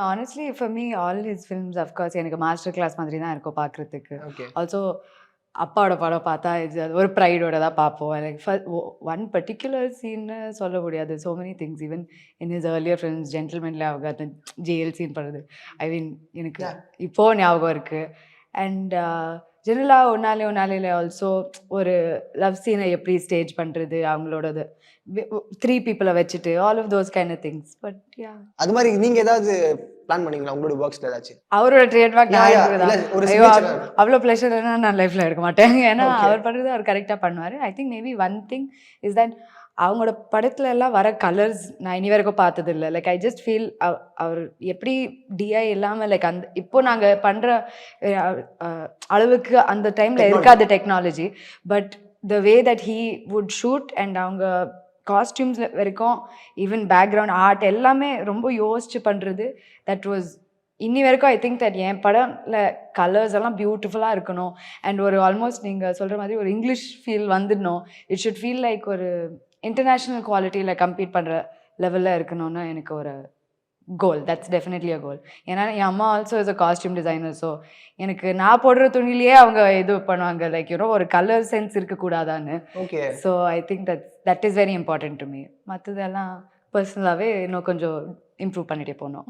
Honestly, for me, all his films, of course, எனக்கு master class மாதிரி தான் இருக்கும் பார்க்குறதுக்கு. ஓகே. ஆல்சோ அப்பாவோட படம் பார்த்தா இது ஒரு ப்ரைடோட தான் பார்ப்போம். லைக் ஒன் பர்ட்டிகுலர் சீன்னு சொல்ல முடியாது. So many things even in his earlier films ஜென்டில்மேன்ல அவங்க அந்த ஜெயில் சீன் பண்ணுறது ஐ மீன் எனக்கு இப்போ ஞாபகம் இருக்குது. அண்ட் ஜெனரலாக ஒன்னாலே ஆல்சோ ஒரு லவ் சீனை எப்படி ஸ்டேஜ் பண்ணுறது அவங்களோடது 3 பீப்புளை வச்சுட்டு all of those kind of things. But yeah அது மாதிரி நீங்க ஏதாவது பிளான் பண்ணீங்களா உங்களோட ஒர்க்ஸ்ல ஏதாச்சும்? அவரோட ட்ரேட்மார்க் ஒரு ஐயோ அவ்வளோ ப்ளஷர் நான் லைஃப்ல எடுக்க மாட்டேன். ஏன்னா அவர் பண்ணுறது அவர் கரெக்டாக பண்ணுவார். I think maybe one thing is that அவங்களோட படத்துல எல்லாம் வர கலர்ஸ் நான் இனி வரைக்கும் பார்த்தது இல்லை. லைக் ஐ ஜஸ்ட் ஃபீல் அவர் எப்படி டிஐ இல்லாமல் லைக் அந்த இப்போ நாங்கள் பண்ணுற அளவுக்கு அந்த டைமில் இருக்காது technology. But the way that he would shoot and அவங்க காஸ்டியூம்ஸ் வரைக்கும் ஈவன் பேக்ரவுண்ட் ஆர்ட் எல்லாமே ரொம்ப யோசிச்சு பண்ணுறது. தட் வாஸ் இன்னி வரைக்கும் ஐ திங்க் தட் என் படம்ல கலர்ஸ் எல்லாம் பியூட்டிஃபுல்லாக இருக்கணும். அண்ட் ஒரு ஆல்மோஸ்ட் நீங்கள் சொல்கிற மாதிரி ஒரு இங்கிலீஷ் ஃபீல் வந்துடணும். இட் ஷுட் ஃபீல் லைக் ஒரு இன்டர்நேஷ்னல் குவாலிட்டியில் கம்பீட் பண்ணுற லெவலில் இருக்கணும்னு எனக்கு ஒரு கோல். தட்ஸ் டெஃபினெட்லி அ கோல். ஏன்னா என் அம்மா also is a costume designer. So எனக்கு நான் போடுற துணிலேயே அவங்க இது பண்ணுவாங்க லைக் யூனோ ஒரு கலர் சென்ஸ் இருக்கக்கூடாதான்னு. Okay. So I think that is very important to me. மற்றதெல்லாம் பர்சனலாகவே இன்னும் கொஞ்சம் இம்ப்ரூவ் பண்ணிகிட்டே போகணும்.